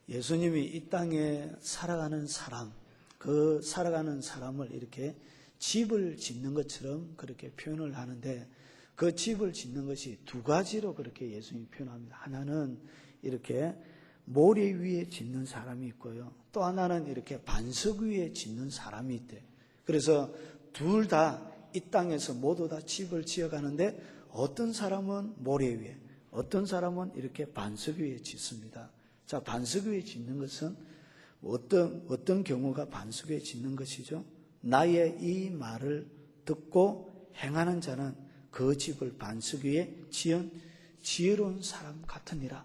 예수님이 이 땅에 살아가는 사람, 그 살아가는 사람을 이렇게 집을 짓는 것처럼 그렇게 표현을 하는데, 그 집을 짓는 것이 두 가지로 그렇게 예수님이 표현합니다. 하나는 이렇게 모래 위에 짓는 사람이 있고요, 또 하나는 이렇게 반석 위에 짓는 사람이 있대. 그래서 둘 다 이 땅에서 모두 다 집을 지어가는데, 어떤 사람은 모래 위에, 어떤 사람은 이렇게 반석 위에 짓습니다. 자, 반석 위에 짓는 것은 어떤 경우가 반석 위에 짓는 것이죠? 나의 이 말을 듣고 행하는 자는 그 집을 반석 위에 지은 지혜로운 사람 같으니라.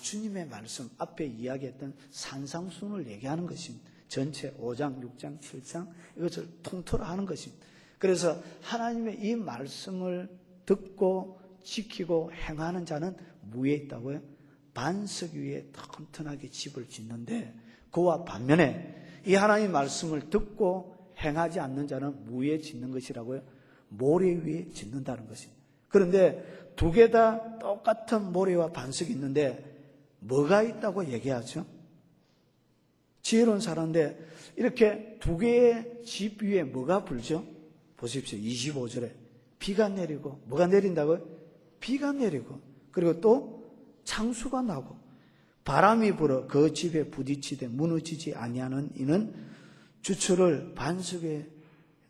주님의 말씀 앞에 이야기했던 산상순을 얘기하는 것입니다. 전체 5장, 6장, 7장 이것을 통틀어 하는 것입니다. 그래서 하나님의 이 말씀을 듣고 지키고 행하는 자는 무에 있다고요? 반석 위에 튼튼하게 집을 짓는데, 그와 반면에 이 하나님의 말씀을 듣고 행하지 않는 자는 무에 짓는 것이라고요? 모래 위에 짓는다는 것입니다. 그런데 두 개 다 똑같은 모래와 반석이 있는데 뭐가 있다고 얘기하죠? 지혜로운 사람인데 이렇게 두 개의 집 위에 뭐가 불죠? 보십시오. 25절에 비가 내리고, 뭐가 내린다고요? 비가 내리고, 그리고 또 창수가 나고 바람이 불어 그 집에 부딪히되 무너지지 아니하는 이는 주철을 반석에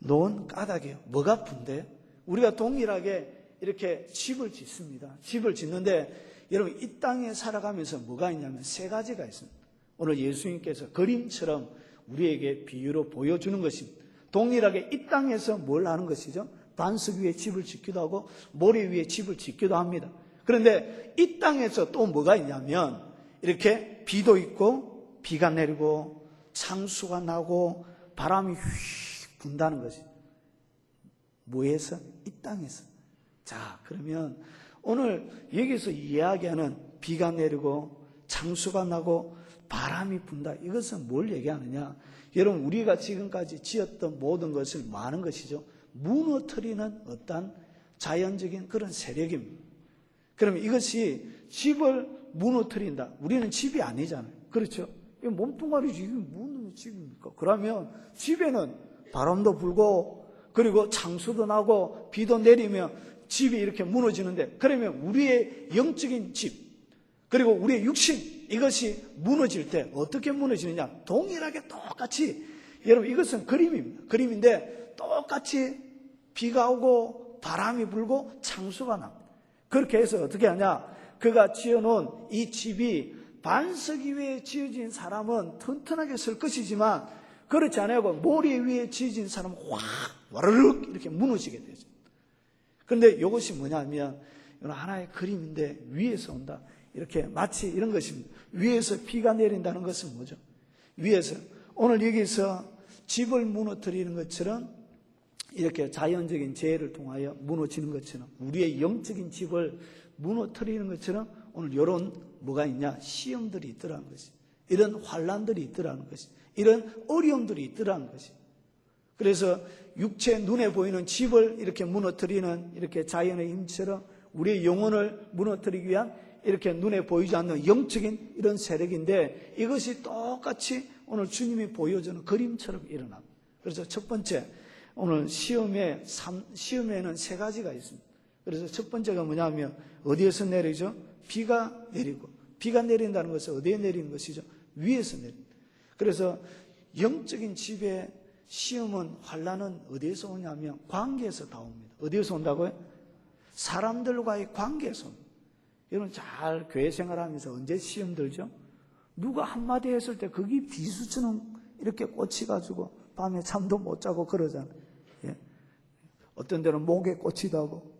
놓은 까닭이에요. 뭐가 분데? 우리가 동일하게 이렇게 집을 짓습니다. 집을 짓는데 여러분, 이 땅에 살아가면서 뭐가 있냐면 세 가지가 있습니다. 오늘 예수님께서 그림처럼 우리에게 비유로 보여주는 것입니다. 동일하게 이 땅에서 뭘 하는 것이죠? 반석 위에 집을 짓기도 하고 모래 위에 집을 짓기도 합니다. 그런데 이 땅에서 또 뭐가 있냐면 이렇게 비도 있고 비가 내리고 창수가 나고 바람이 휙 분다는 것입니다. 뭐에서? 이 땅에서. 자, 그러면 오늘 여기서 이야기하는 비가 내리고 창수가 나고 바람이 분다, 이것은 뭘 얘기하느냐? 여러분, 우리가 지금까지 지었던 모든 것을 많은 것이죠. 무너뜨리는 어떤 자연적인 그런 세력입니다. 그러면 이것이 집을 무너뜨린다. 우리는 집이 아니잖아요. 그렇죠? 이거 몸뚱아리지, 이게 무슨 집입니까? 그러면 집에는 바람도 불고 그리고 창수도 나고 비도 내리면 집이 이렇게 무너지는데, 그러면 우리의 영적인 집 그리고 우리의 육신, 이것이 무너질 때 어떻게 무너지느냐? 동일하게 똑같이, 여러분, 이것은 그림입니다. 그림인데 똑같이 비가 오고 바람이 불고 창수가 납니다. 그렇게 해서 어떻게 하냐? 그가 지어놓은 이 집이 반석 위에 지어진 사람은 튼튼하게 설 것이지만, 그렇지 않고 모래 위에 지어진 사람은 확 와르륵 이렇게 무너지게 되죠. 그런데 이것이 뭐냐면 하나의 그림인데 위에서 온다, 이렇게 마치 이런 것입니다. 위에서 비가 내린다는 것은 뭐죠? 위에서, 오늘 여기서 집을 무너뜨리는 것처럼 이렇게 자연적인 재해를 통하여 무너지는 것처럼, 우리의 영적인 집을 무너뜨리는 것처럼 오늘 이런 뭐가 있냐? 시험들이 있더라는 것이, 이런 환난들이 있더라는 것이, 이런 어려움들이 있더라는 것이. 그래서 육체 눈에 보이는 집을 이렇게 무너뜨리는 이렇게 자연의 힘처럼 우리의 영혼을 무너뜨리기 위한 이렇게 눈에 보이지 않는 영적인 이런 세력인데, 이것이 똑같이 오늘 주님이 보여주는 그림처럼 일어납니다. 그래서 첫 번째, 오늘 시험에는 세 가지가 있습니다. 그래서 첫 번째가 뭐냐면 어디에서 내리죠? 비가 내리고, 비가 내린다는 것은 어디에 내리는 것이죠? 위에서 내립니다. 그래서 영적인 집에 시험은, 환난은 어디에서 오냐면 관계에서 다 옵니다. 어디에서 온다고요? 사람들과의 관계에서 옵니다. 여러분, 잘 교회 생활하면서 언제 시험 들죠? 누가 한마디 했을 때 그게 비수처럼 이렇게 꽂혀가지고 밤에 잠도 못 자고 그러잖아요. 예. 어떤 데는 목에 꽂히기도 하고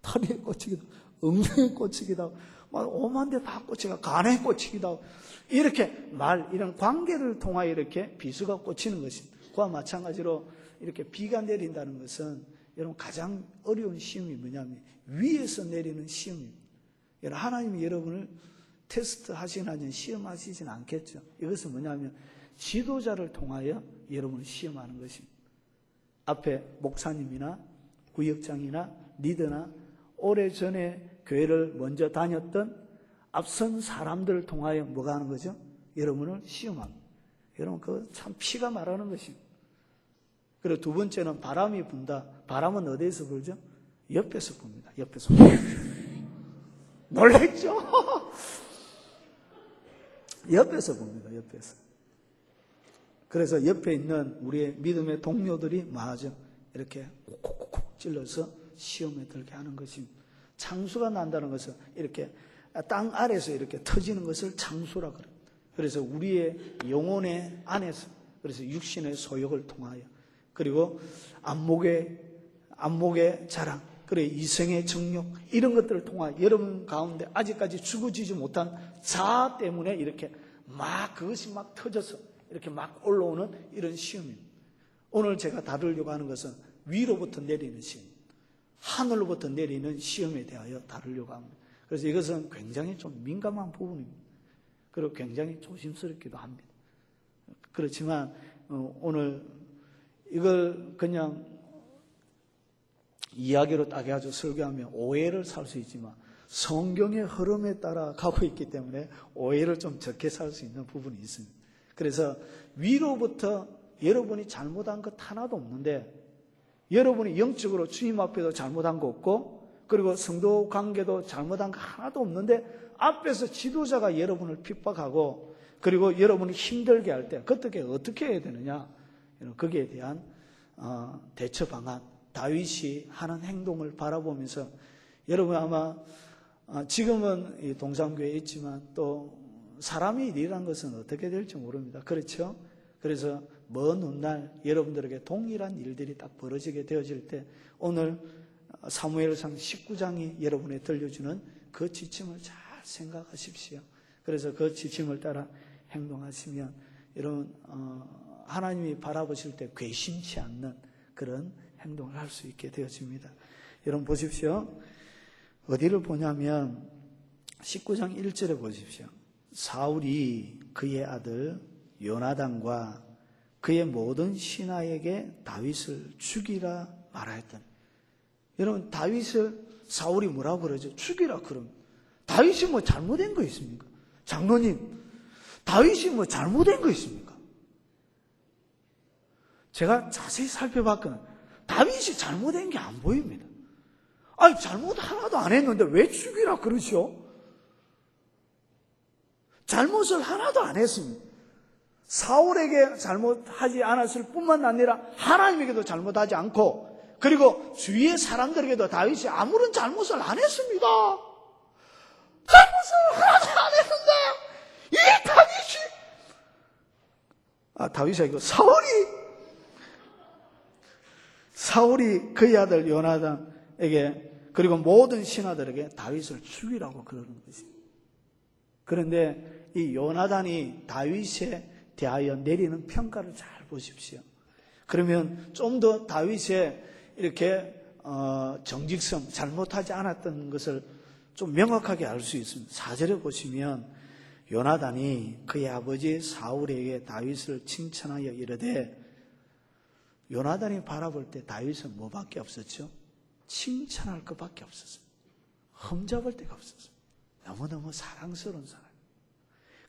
털에 꽂히기도 하고 엉덩이에 꽂히기도 하고 막 오만 데 다 꽂히가 간에 꽂히기도 하고, 이렇게 이런 관계를 통하여 이렇게 비수가 꽂히는 것입니다. 그와 마찬가지로 이렇게 비가 내린다는 것은 여러분 가장 어려운 시험이 뭐냐면 위에서 내리는 시험입니다. 하나님이 여러분을 테스트 하시거나 시험하시진 않겠죠. 이것은 뭐냐면 지도자를 통하여 여러분을 시험하는 것입니다. 앞에 목사님이나 구역장이나 리더나 오래전에 교회를 먼저 다녔던 앞선 사람들을 통하여 뭐가 하는 거죠? 여러분을 시험합니다. 여러분 그 참 피가 말하는 것입니다. 그리고 두 번째는 바람이 분다. 바람은 어디에서 불죠? 옆에서 붑니다. 옆에서. 놀랬죠? 옆에서 붑니다. 옆에서. 그래서 옆에 있는 우리의 믿음의 동료들이 뭐하죠? 이렇게 콕콕콕 찔러서 시험에 들게 하는 것입니다. 창수가 난다는 것은 이렇게 땅 아래에서 이렇게 터지는 것을 창수라 그래요. 그래서 우리의 영혼의 안에서, 그래서 육신의 소욕을 통하여, 그리고 안목의 자랑, 그리고 이성의 정욕, 이런 것들을 통하여 여러분 가운데 아직까지 죽어지지 못한 자아 때문에 이렇게 막 그것이 막 터져서 이렇게 막 올라오는 이런 시험입니다. 오늘 제가 다루려고 하는 것은 위로부터 내리는 시험, 하늘로부터 내리는 시험에 대하여 다루려고 합니다. 그래서 이것은 굉장히 좀 민감한 부분입니다. 그리고 굉장히 조심스럽기도 합니다. 그렇지만 오늘 이걸 그냥 이야기로 딱 해가지고 설교하면 오해를 살 수 있지만 성경의 흐름에 따라 가고 있기 때문에 오해를 좀 적게 살 수 있는 부분이 있습니다. 그래서 위로부터 여러분이 잘못한 것 하나도 없는데, 여러분이 영적으로 주님 앞에도 잘못한 거 없고, 그리고 성도 관계도 잘못한 거 하나도 없는데 앞에서 지도자가 여러분을 핍박하고, 그리고 여러분이 힘들게 할 때 그때 어떻게 해야 되느냐, 거기에 대한 대처 방안, 다윗이 하는 행동을 바라보면서, 여러분 아마 지금은 이 동산교회에 있지만 또 사람이 일이란 것은 어떻게 될지 모릅니다. 그렇죠? 그래서 먼 훗날 여러분들에게 동일한 일들이 딱 벌어지게 되어질 때, 오늘 사무엘상 19장이 여러분에 들려주는 그 지침을 잘 생각하십시오. 그래서 그 지침을 따라 행동하시면 여러분 하나님이 바라보실 때 괘씸치 않는 그런 행동을 할 수 있게 되어집니다. 여러분 보십시오. 어디를 보냐면 19장 1절에 보십시오. 사울이 그의 아들 요나단과 그의 모든 신하에게 다윗을 죽이라 말하였더니, 여러분 다윗을 사울이 뭐라고 그러죠? 죽이라 그럼. 다윗이 뭐 잘못된 거 있습니까? 장로님, 다윗이 뭐 잘못된 거 있습니까? 제가 자세히 살펴봤거든요. 다윗이 잘못된 게 안 보입니다. 아니 잘못 하나도 안 했는데 왜 죽이라 그러죠? 잘못을 하나도 안 했습니다. 사울에게 잘못하지 않았을 뿐만 아니라 하나님에게도 잘못하지 않고, 그리고 주위의 사람들에게도 다윗이 아무런 잘못을 안 했습니다. 잘못을 하나도 안 했는데 이 다윗이 아니고 사울이 그의 아들 요나단에게, 그리고 모든 신하들에게 다윗을 죽이라고 그러는 것입니다. 그런데 이 요나단이 다윗에 대하여 내리는 평가를 잘 보십시오. 그러면 좀 더 다윗의 이렇게 정직성, 잘못하지 않았던 것을 좀 명확하게 알 수 있습니다. 4절에 보시면 요나단이 그의 아버지 사울에게 다윗을 칭찬하여 이르되, 요나단이 바라볼 때 다윗은 뭐밖에 없었죠? 칭찬할 것밖에 없었어요. 흠잡을 데가 없었어요. 너무너무 사랑스러운 사람.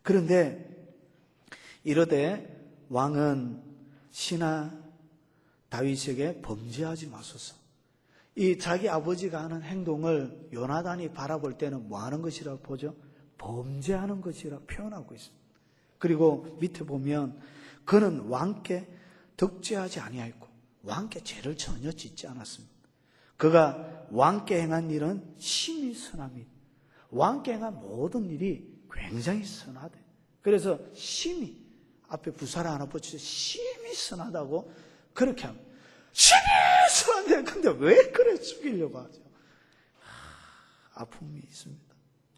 그런데 이르되 왕은 신하 다윗에게 범죄하지 마소서. 이 자기 아버지가 하는 행동을 요나단이 바라볼 때는 뭐 하는 것이라고 보죠? 범죄하는 것이라 표현하고 있습니다. 그리고 밑에 보면 그는 왕께 득죄하지 아니하였고 왕께 죄를 전혀 짓지 않았습니다. 그가 왕께 행한 일은 심히 선함이, 왕께 행한 모든 일이 굉장히 선하대. 그래서 심히, 앞에 부사를 하나 붙여서 심히 선하다고 그렇게 합니다. 심히 선한데 근데 왜 그래 죽이려고 하죠? 아픔이 있습니다.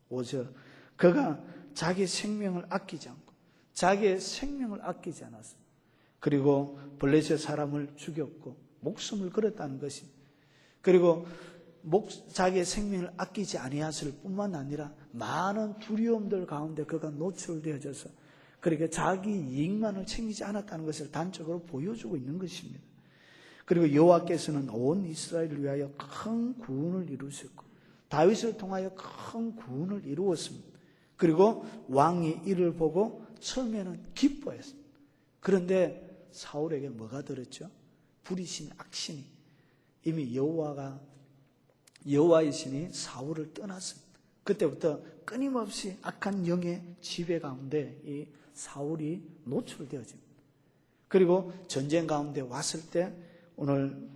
5절, 그가 자기 생명을 아끼지 않고, 자기의 생명을 아끼지 않았습니다. 그리고 블레셋 사람을 죽였고 목숨을 걸었다는 것입니다. 그리고 자기의 생명을 아끼지 아니하였을 뿐만 아니라 많은 두려움들 가운데 그가 노출되어져서 그렇게 자기 이익만을 챙기지 않았다는 것을 단적으로 보여주고 있는 것입니다. 그리고 여호와께서는 온 이스라엘을 위하여 큰 구원을 이루셨고 다윗을 통하여 큰 구원을 이루었습니다. 그리고 왕이 이를 보고 처음에는 기뻐했어요. 그런데 사울에게 뭐가 들었죠? 불의신 악신이 이미 여호와의 신이 사울을 떠났습니다. 그때부터 끊임없이 악한 영의 지배 가운데 이 사울이 노출되어집니다. 그리고 전쟁 가운데 왔을 때 오늘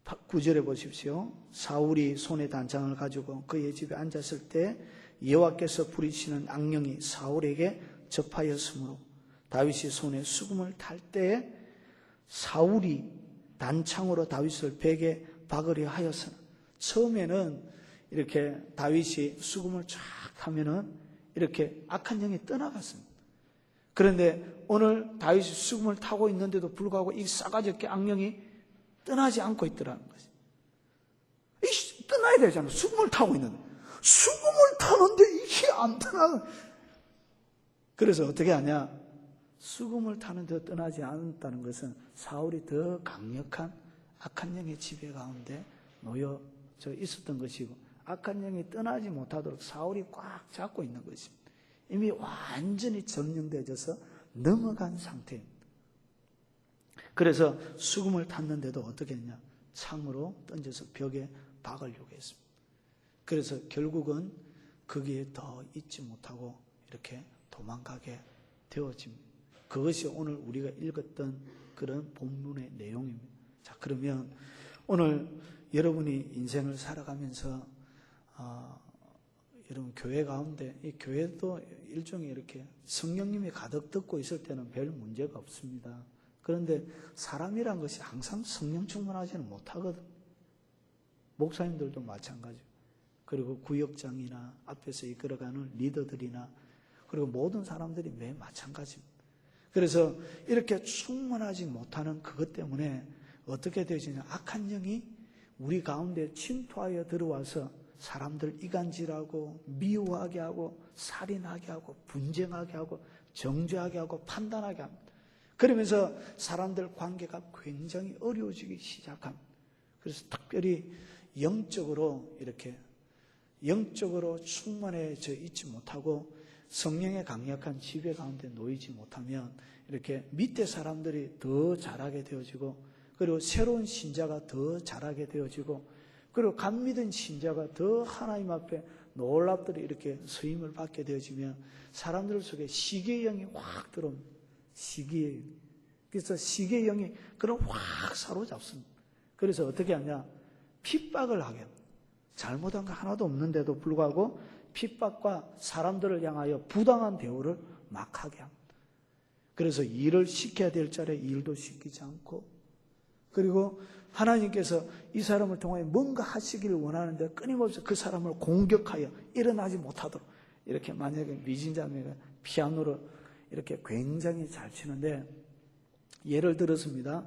9절에 보십시오. 사울이 손에 단창을 가지고 그의 집에 앉았을 때 여호와께서 부리시는 악령이 사울에게 접하였으므로 다윗이 손에 수금을 탈 때에 사울이 단창으로 다윗을 벽에 박으려 하였으나 처음에는 이렇게 다윗이 수금을 쫙 타면은 이렇게 악한 영이 떠나갔습니다. 그런데 오늘 다윗이 수금을 타고 있는데도 불구하고 이 싸가지 없게 악령이 떠나지 않고 있더라는 거지. 떠나야 되잖아. 수금을 타고 있는데. 수금을 타는데 이게 안 떠나. 그래서 어떻게 하냐? 수금을 타는데 떠나지 않았다는 것은 사울이 더 강력한 악한 영의 지배 가운데 놓여져 있었던 것이고, 악한 영이 떠나지 못하도록 사울이 꽉 잡고 있는 것입니다. 이미 완전히 점령되어져서 넘어간 상태입니다. 그래서 수금을 탔는데도 어떻게 했냐? 창으로 던져서 벽에 박으려고 했습니다. 그래서 결국은 거기에 더 있지 못하고 이렇게 도망가게 되어집니다. 그것이 오늘 우리가 읽었던 그런 본문의 내용입니다. 자, 그러면 오늘 여러분이 인생을 살아가면서 여러분 교회 가운데, 이 교회도 일종의 이렇게 성령님이 가득 듣고 있을 때는 별 문제가 없습니다. 그런데 사람이란 것이 항상 성령 충만하지는 못하거든. 목사님들도 마찬가지고, 그리고 구역장이나 앞에서 이끌어가는 리더들이나, 그리고 모든 사람들이 매 마찬가지입니다. 그래서 이렇게 충만하지 못하는 그것 때문에 어떻게 되지냐? 악한 영이 우리 가운데 침투하여 들어와서 사람들 이간질하고 미워하게 하고 살인하게 하고 분쟁하게 하고 정죄하게 하고 판단하게 합니다. 그러면서 사람들 관계가 굉장히 어려워지기 시작합니다. 그래서 특별히 영적으로 충만해져 있지 못하고 성령의 강력한 지배 가운데 놓이지 못하면 이렇게 밑에 사람들이 더 잘하게 되어지고, 그리고 새로운 신자가 더 잘하게 되어지고, 그리고 감 믿은 신자가 더 하나님 앞에 놀랍도록 이렇게 쓰임을 받게 되어지면 사람들 속에 시기의 영이 확 들어옵니다. 시기의 영. 그래서 시기의 영이 그럼 확 사로잡습니다. 그래서 어떻게 하냐? 핍박을 하게 합니다. 잘못한 거 하나도 없는데도 불구하고 핍박과 사람들을 향하여 부당한 대우를 막 하게 합니다. 그래서 일을 시켜야 될 자리에 일도 시키지 않고, 그리고 하나님께서 이 사람을 통하여 뭔가 하시기를 원하는데 끊임없이 그 사람을 공격하여 일어나지 못하도록, 이렇게 만약에 미진자매가 피아노를 이렇게 굉장히 잘 치는데, 예를 들었습니다.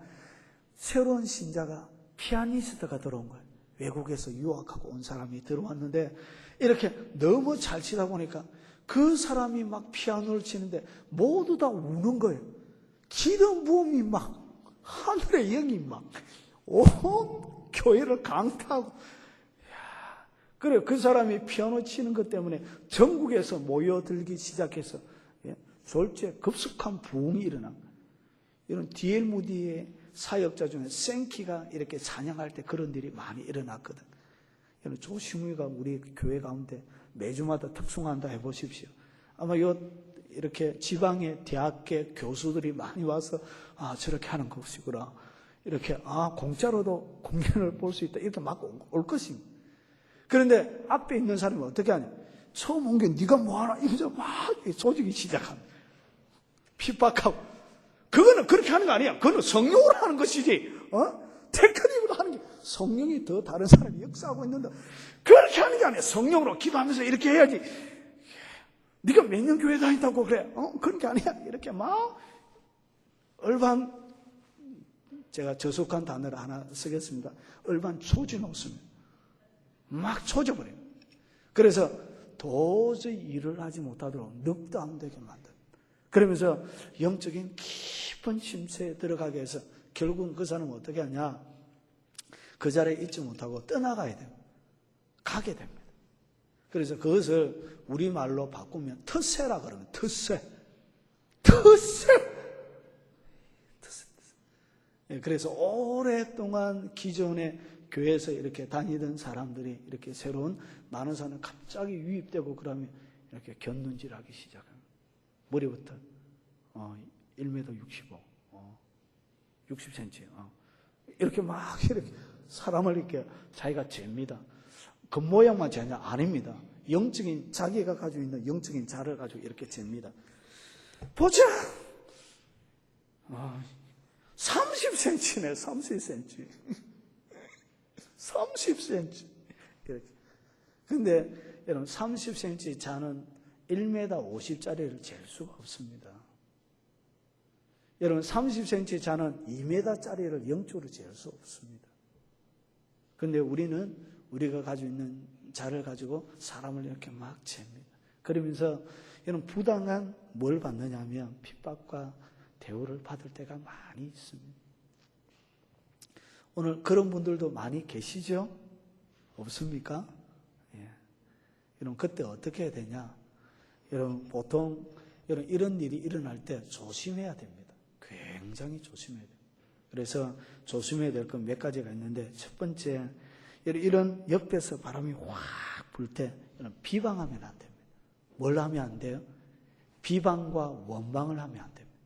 새로운 신자가 피아니스트가 들어온 거예요. 외국에서 유학하고 온 사람이 들어왔는데 이렇게 너무 잘 치다 보니까 그 사람이 막 피아노를 치는데 모두 다 우는 거예요. 기름 부음이 막 하늘의 영이 막 온 교회를 강타하고, 그래 그 사람이 피아노 치는 것 때문에 전국에서 모여들기 시작해서 졸지에 급속한 부흥이 일어난 거예요. 이런 D.L. 무디의 사역자 중에 생키가 이렇게 찬양할 때 그런 일이 많이 일어났거든. 조시무이가 우리 교회 가운데 매주마다 특송한다 해보십시오. 아마 이렇게 지방의 대학교 교수들이 많이 와서 저렇게 하는 것이구나, 이렇게 공짜로도 공연을 볼 수 있다, 이렇게 막 올 것입니다. 그런데 앞에 있는 사람이 어떻게 하냐? 처음 온 게 네가 뭐하나 이러면서 막 조직이 시작합니다. 핍박하고. 그거는 그렇게 하는 거 아니야. 그거는 성령으로 하는 것이지. 테크닉으로 하는 게, 성령이 더 다른 사람이 역사하고 있는데 그렇게 하는 게 아니야. 성령으로 기도하면서 이렇게 해야지. 네가 몇 년 교회 다닌다고 그래? 그런 게 아니야. 이렇게 막 얼반, 제가 저속한 단어를 하나 쓰겠습니다. 얼반 조져놓습니다. 막 조져버려요. 그래서 도저히 일을 하지 못하도록 늑도 안 되게 만들어요. 그러면서 영적인 깊은 심세에 들어가게 해서 결국은 그 사람은 어떻게 하냐? 그 자리에 있지 못하고 떠나가야 돼요. 가게 됩니다. 그래서 그것을 우리말로 바꾸면 텃세라 그러면 텃세. 텃세. 그래서 오랫동안 기존의 교회에서 이렇게 다니던 사람들이 이렇게 새로운 많은 사람이 갑자기 유입되고 그러면 이렇게 곁눈질하기 시작합니다. 머리부터 1m 65, 60cm 이렇게 막 이렇게 사람을 이렇게 자기가 잽니다. 겉모양만 재냐? 아닙니다. 영적인 자기가 가지고 있는 영적인 자를 가지고 이렇게 잽니다. 보자. 30cm네, 30cm. 30cm. 이렇게. 근데 여러분 30cm 자는 1m 50짜리를 잴 수가 없습니다. 여러분 30cm 자는 2m짜리를 영적으로 잴 수 없습니다. 근데 우리는 우리가 가지고 있는 자를 가지고 사람을 이렇게 막 잽니다. 그러면서 여러분 부당한 뭘 받느냐 하면 핍박과 대우를 받을 때가 많이 있습니다. 오늘 그런 분들도 많이 계시죠? 없습니까? 예. 여러분 그때 어떻게 해야 되냐? 여러분 보통 여러분 이런 일이 일어날 때 조심해야 됩니다. 굉장히 조심해야 돼요. 그래서 조심해야 될 건 몇 가지가 있는데 첫 번째 이런 옆에서 바람이 확 불 때 비방하면 안 됩니다. 뭘 하면 안 돼요? 비방과 원망을 하면 안 됩니다.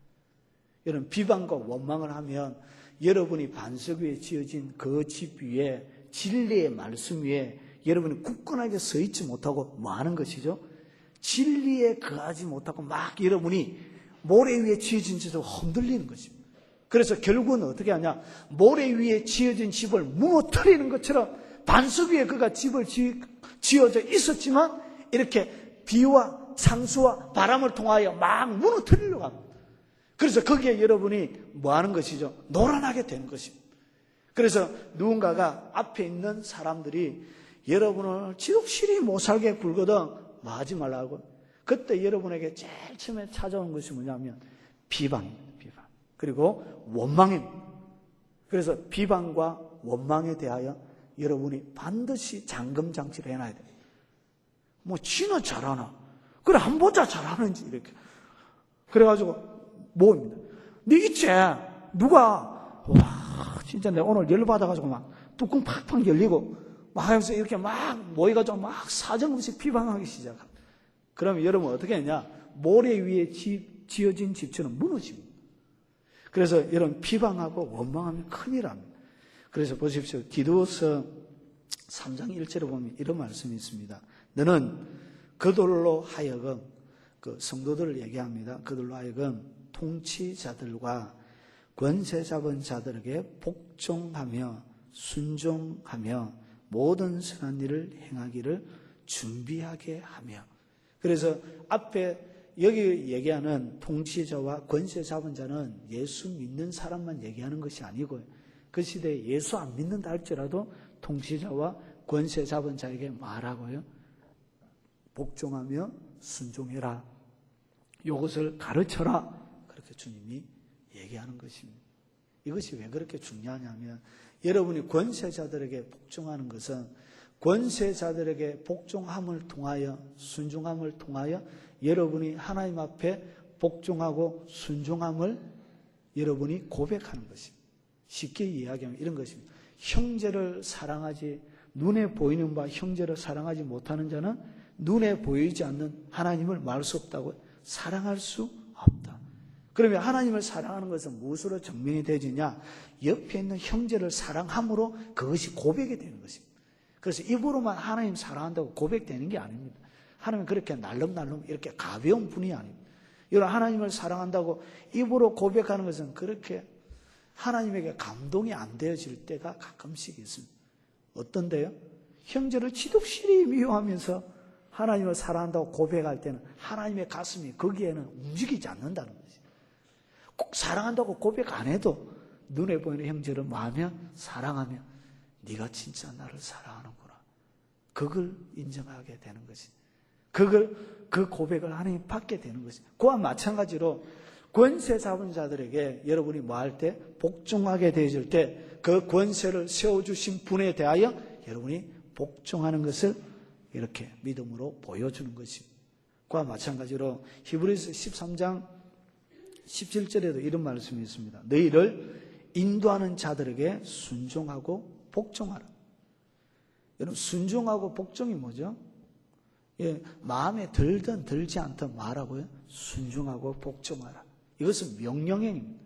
여러분 비방과 원망을 하면 여러분이 반석 위에 지어진 그 집 위에 진리의 말씀 위에 여러분이 굳건하게 서 있지 못하고 뭐 하는 것이죠? 진리에 거하지 못하고 막 여러분이 모래 위에 지어진 집을 흔들리는 것입니다. 그래서 결국은 어떻게 하냐? 모래 위에 지어진 집을 무너뜨리는 것처럼 반석 위에 그가 집을 지어져 있었지만 이렇게 비와 창수와 바람을 통하여 막 무너뜨리려고 합니다. 그래서 거기에 여러분이 뭐 하는 것이죠? 놀아나게 되는 것입니다. 그래서 누군가가 앞에 있는 사람들이 여러분을 지독실히 못 살게 굴거든 뭐 하지 말라고. 그때 여러분에게 제일 처음에 찾아온 것이 뭐냐면 비방입니다. 비방. 그리고 원망입니다. 그래서 비방과 원망에 대하여 여러분이 반드시 잠금장치를 해놔야 됩니다. 뭐 지는 잘하나? 그래 한 보자 잘하는지 이렇게. 그래가지고 뭐입니다. 네 있지? 누가 와 진짜 내가 오늘 열받아가지고 막 뚜껑 팍팍 열리고 막 하면서 이렇게 막 모여가지고 막 사정없이 비방하기 시작합니다. 그러면 여러분 어떻게 했냐? 모래 위에 지어진 집처럼 무너집니다. 그래서 여러분 비방하고 원망하면 큰일 납니다. 그래서 보십시오. 디도서 3장 1절에 보면 이런 말씀이 있습니다. 너는 그들로 하여금 그 성도들을 얘기합니다. 그들로 하여금 통치자들과 권세 잡은 자들에게 복종하며 순종하며 모든 선한 일을 행하기를 준비하게 하며. 그래서 앞에 여기 얘기하는 통치자와 권세 잡은 자는 예수 믿는 사람만 얘기하는 것이 아니고요. 그 시대에 예수 안 믿는다 할지라도 통치자와 권세 잡은 자에게 말하고요. 복종하며 순종해라. 이것을 가르쳐라. 그렇게 주님이 얘기하는 것입니다. 이것이 왜 그렇게 중요하냐면 여러분이 권세자들에게 복종하는 것은 권세자들에게 복종함을 통하여 순종함을 통하여 여러분이 하나님 앞에 복종하고 순종함을 여러분이 고백하는 것입니다. 쉽게 이야기하면 이런 것입니다. 형제를 사랑하지 눈에 보이는 바 형제를 사랑하지 못하는 자는 눈에 보이지 않는 하나님을 말 수 없다고 사랑할 수 없다. 그러면 하나님을 사랑하는 것은 무엇으로 증명이 되지냐? 옆에 있는 형제를 사랑함으로 그것이 고백이 되는 것입니다. 그래서 입으로만 하나님 사랑한다고 고백되는 게 아닙니다. 하나님은 그렇게 날름날름 이렇게 가벼운 분이 아닙니다. 여러분 하나님을 사랑한다고 입으로 고백하는 것은 그렇게 하나님에게 감동이 안 되어질 때가 가끔씩 있습니다. 어떤데요? 형제를 지독실히 미워하면서 하나님을 사랑한다고 고백할 때는 하나님의 가슴이 거기에는 움직이지 않는다는 거지. 꼭 사랑한다고 고백 안 해도 눈에 보이는 형제를 마음에 사랑하며 네가 진짜 나를 사랑하는구나. 그걸 인정하게 되는 것이. 그 고백을 하나님 받게 되는 것이. 그와 마찬가지로 권세 잡은 자들에게 여러분이 뭐 할 때 복종하게 되어질 때 그 권세를 세워주신 분에 대하여 여러분이 복종하는 것을 이렇게 믿음으로 보여주는 것입니다. 그와 마찬가지로 히브리서 13장 17절에도 이런 말씀이 있습니다. 너희를 인도하는 자들에게 순종하고 복종하라. 여러분, 순종하고 복종이 뭐죠? 예, 마음에 들든 들지 않든 말하고요. 순종하고 복종하라. 이것은 명령행입니다.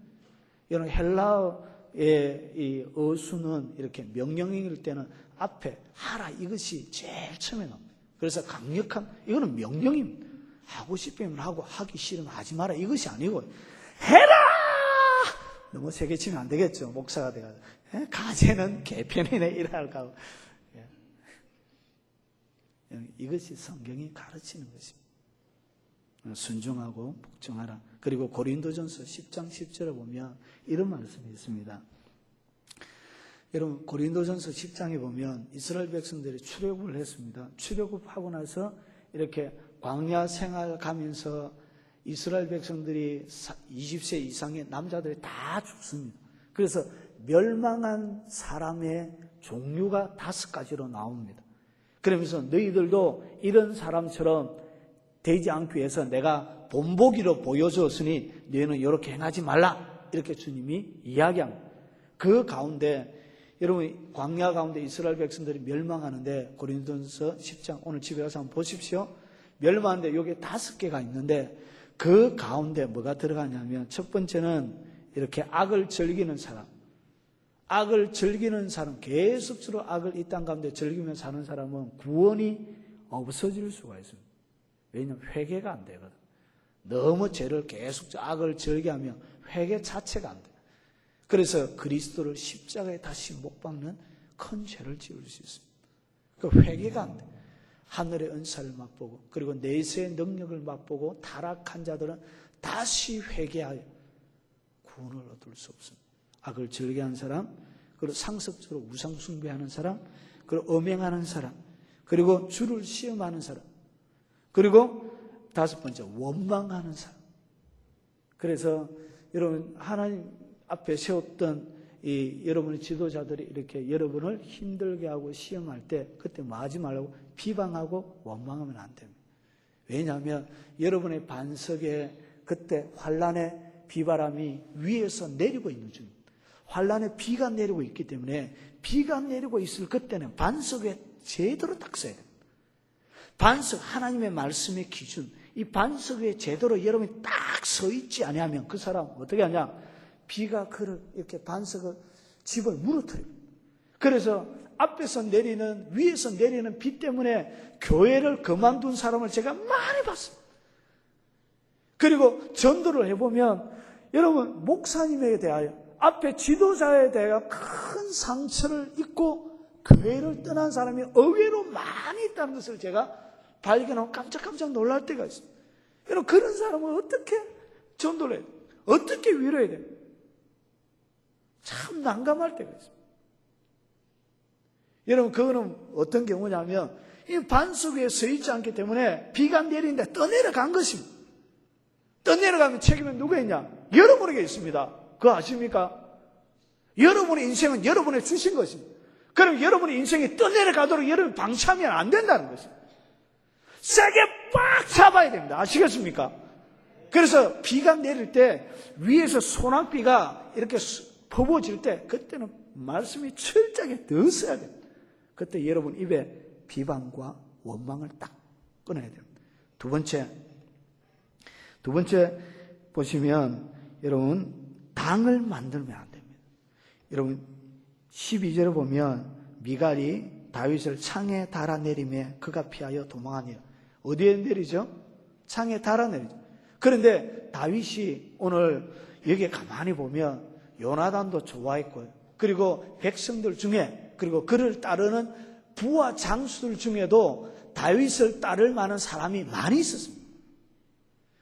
여러분, 헬라어의 이 어수는 이렇게 명령행일 때는 앞에 하라 이것이 제일 처음에 나옵니다. 그래서 강력한, 이거는 명령입니다. 하고 싶으면 하고 하기 싫으면 하지 마라 이것이 아니고 해라! 너무 세게 치면 안 되겠죠. 목사가 돼가지고. 가재는 개편이네 이랄까. 이것이 성경이 가르치는 것입니다. 순종하고 복종하라. 그리고 고린도전서 10장 10절에 보면 이런 말씀이 있습니다. 여러분, 고린도전서 10장에 보면 이스라엘 백성들이 출애굽을 했습니다. 출애굽하고 나서 이렇게 광야 생활 가면서 이스라엘 백성들이 20세 이상의 남자들이 다 죽습니다. 그래서 멸망한 사람의 종류가 5가지로 나옵니다. 그러면서 너희들도 이런 사람처럼 되지 않기 위해서 내가 본보기로 보여주었으니 너희는 이렇게 행하지 말라. 이렇게 주님이 이야기합니다. 그 가운데 여러분, 광야 가운데 이스라엘 백성들이 멸망하는데 고린도전서 10장 오늘 집에 가서 한번 보십시오. 멸망하는데 여기 5개가 있는데 그 가운데 뭐가 들어가냐면 첫 번째는 이렇게 악을 즐기는 사람. 악을 즐기는 사람, 계속적으로 악을 이 땅 가운데 즐기며 사는 사람은 구원이 없어질 수가 있습니다. 왜냐하면 회개가 안 되거든. 너무 죄를 계속 악을 즐겨하며 회개 자체가 안 돼. 그래서 그리스도를 십자가에 다시 못 박는 큰 죄를 지을 수 있습니다. 그 회개가 안 돼. 하늘의 은사를 맛보고 그리고 내세의 능력을 맛보고 타락한 자들은 다시 회개하여 구원을 얻을 수 없습니다. 악을 즐겨하는 사람, 그리고 상습적으로 우상 숭배하는 사람, 그리고 음행하는 사람, 그리고 주를 시험하는 사람, 그리고 5번째 원망하는 사람. 그래서 여러분, 하나님 앞에 세웠던 이 여러분의 지도자들이 이렇게 여러분을 힘들게 하고 시험할 때 그때 뭐 하지 말라고 비방하고 원망하면 안 됩니다. 왜냐하면 여러분의 반석에 그때 환난의 비바람이 위에서 내리고 있는 중입니다. 환난의 비가 내리고 있기 때문에 비가 내리고 있을 그때는 반석에 제대로 딱 서야 됩니다. 반석, 하나님의 말씀의 기준, 이 반석 위에 제대로 여러분이 딱 서 있지 아니하면 그 사람 어떻게 하냐? 비가 그를 이렇게 반석을 집을 무너뜨립니다. 그래서 앞에서 내리는, 위에서 내리는 비 때문에 교회를 그만둔 사람을 제가 많이 봤습니다. 그리고 전도를 해보면 여러분, 목사님에 대하여 앞에 지도자에 대하여 큰 상처를 입고 교회를 떠난 사람이 의외로 많이 있다는 것을 제가 발견하고 깜짝 놀랄 때가 있습니다. 여러분, 그런 사람을 어떻게 전도를 해야 돼요? 어떻게 위로해야 돼요? 참 난감할 때가 있습니다. 여러분, 그거는 어떤 경우냐면 이 반석 위에 서 있지 않기 때문에 비가 내리는데 떠내려간 것입니다. 떠내려가면 책임은 누가 있냐? 여러분에게 있습니다. 그거 아십니까? 여러분의 인생은 여러분이 주신 것입니다. 그럼 여러분의 인생이 떠내려가도록 여러분이 방치하면 안 된다는 것입니다. 세게 빡 잡아야 됩니다. 아시겠습니까? 그래서 비가 내릴 때 위에서 소낙비가 이렇게 퍼부어질 때 그때는 말씀이 철저하게 더 써야 됩니다. 그때 여러분 입에 비방과 원망을 딱 끊어야 됩니다. 두 번째 보시면 여러분 당을 만들면 안 됩니다. 여러분 12절에 보면 미갈이 다윗을 창에 달아내리매 그가 피하여 도망하니라. 어디에 내리죠? 창에 달아내리죠. 그런데 다윗이 오늘 여기에 가만히 보면 요나단도 좋아했고요. 그리고 백성들 중에 그리고 그를 따르는 부하 장수들 중에도 다윗을 따를 만한 사람이 많이 있었습니다.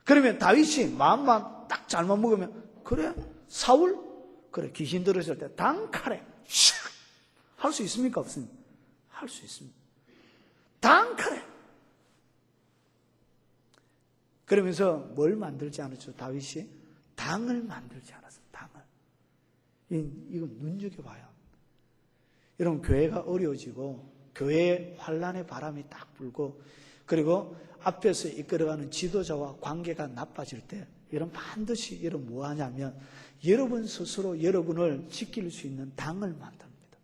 그러면 다윗이 마음만 딱 잘못 먹으면 그래 사울? 그래 귀신 들었을 때 단칼에 할 수 있습니까? 없습니까? 할 수 있습니다. 단칼에. 그러면서 뭘 만들지 않았죠? 다윗이 당을 만들지 않았어요. 당을. 이건 눈여겨봐야 합니다. 여러분 교회가 어려워지고 교회에 환란의 바람이 딱 불고, 그리고 앞에서 이끌어가는 지도자와 관계가 나빠질 때 여러분 반드시 여러분 뭐 하냐면 여러분 스스로 여러분을 지킬 수 있는 당을 만듭니다.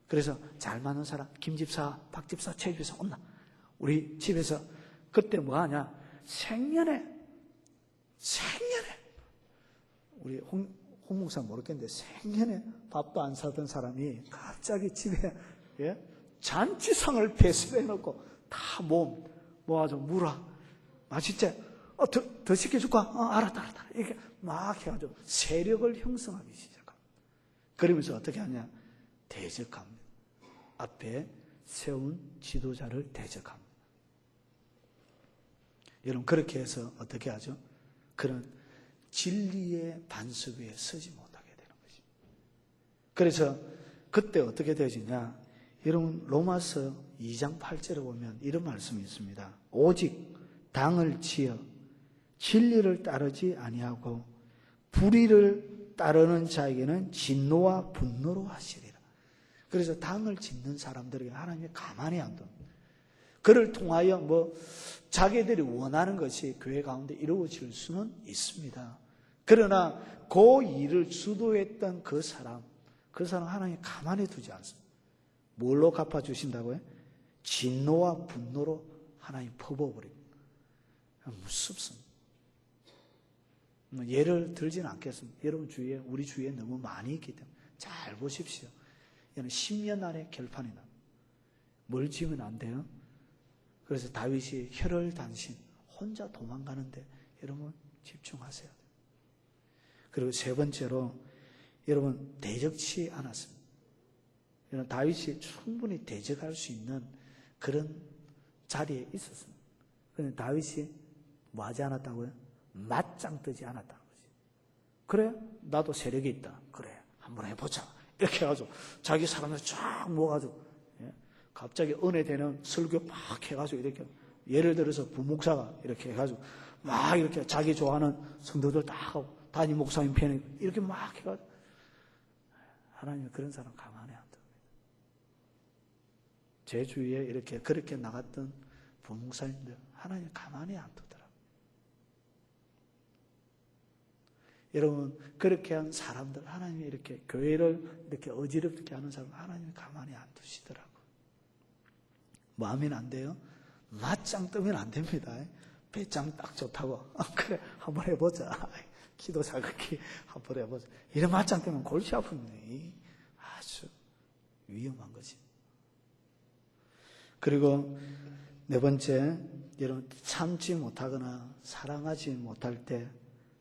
그래서 잘 맞는 사람, 김 집사, 박 집사, 최 집사 온나? 우리 집에서 그때 뭐 하냐? 생년에 우리 홍 목사 모르겠는데 생년에 밥도 안 사던 사람이 갑자기 집에 잔치상을 배습해 놓고 다 모아서 물어. 맛있지? 더 시켜줄까? 알았다. 이렇게 막 해가지고 세력을 형성하기 시작합니다. 그러면서 어떻게 하냐? 대적합니다. 앞에 세운 지도자를 대적합니다. 여러분, 그렇게 해서 어떻게 하죠? 그런 진리의 반석 위에 서지 못하게 되는 것입니다. 그래서 그때 어떻게 되어지냐? 여러분, 로마서 2장 8절에 보면 이런 말씀이 있습니다. 오직 당을 지어 진리를 따르지 아니하고 불의를 따르는 자에게는 진노와 분노로 하시리라. 그래서 당을 짓는 사람들에게 하나님이 가만히 안 둡니다. 그를 통하여 자기들이 원하는 것이 교회 가운데 이루어질 수는 있습니다. 그러나 그 일을 주도했던 그 사람 하나님이 가만히 두지 않습니다. 뭘로 갚아주신다고요? 진노와 분노로 하나님 퍼부어버립니다. 무섭습니다. 예를 들지는 않겠습니다. 여러분 주위에, 우리 주위에 너무 많이 있기 때문에 잘 보십시오. 얘는 10년 안에 결판이 납니다. 뭘 지으면 안 돼요? 그래서 다윗이 혈혈단신 혼자 도망가는데 여러분 집중하세요. 그리고 세 번째로 여러분 대적치 않았습니다. 여러분 다윗이 충분히 대적할 수 있는 그런 자리에 있었습니다. 그런데 다윗이 뭐 하지 않았다고요? 맞짱 뜨지 않았다는 거지. 그래? 나도 세력이 있다. 그래, 한번 해보자. 이렇게 해가지고 자기 사람들 쫙 모아가지고 갑자기 은혜 되는 설교 막 해가지고 이렇게 예를 들어서 부목사가 이렇게 해가지고 막 이렇게 자기 좋아하는 성도들 다 하고 담임 목사님 편에 이렇게 막 해가지고 하나님은 그런 사람 가만히 안 둡니다. 제 주위에 이렇게 그렇게 나갔던 부목사님들 하나님 가만히 안 두더라고요. 여러분 그렇게 한 사람들 하나님이 이렇게 교회를 이렇게 어지럽게 하는 사람 하나님이 가만히 안 두시더라고요. 뭐 하면 안 돼요? 맞짱 뜨면 안 됩니다. 배짱 딱 좋다고. 그래, 한번 해보자. 기도 자극히 한번 해보자. 이런 맞짱 뜨면 골치 아픕니다. 아주 위험한 거지. 그리고 네 번째, 여러분 참지 못하거나 사랑하지 못할 때,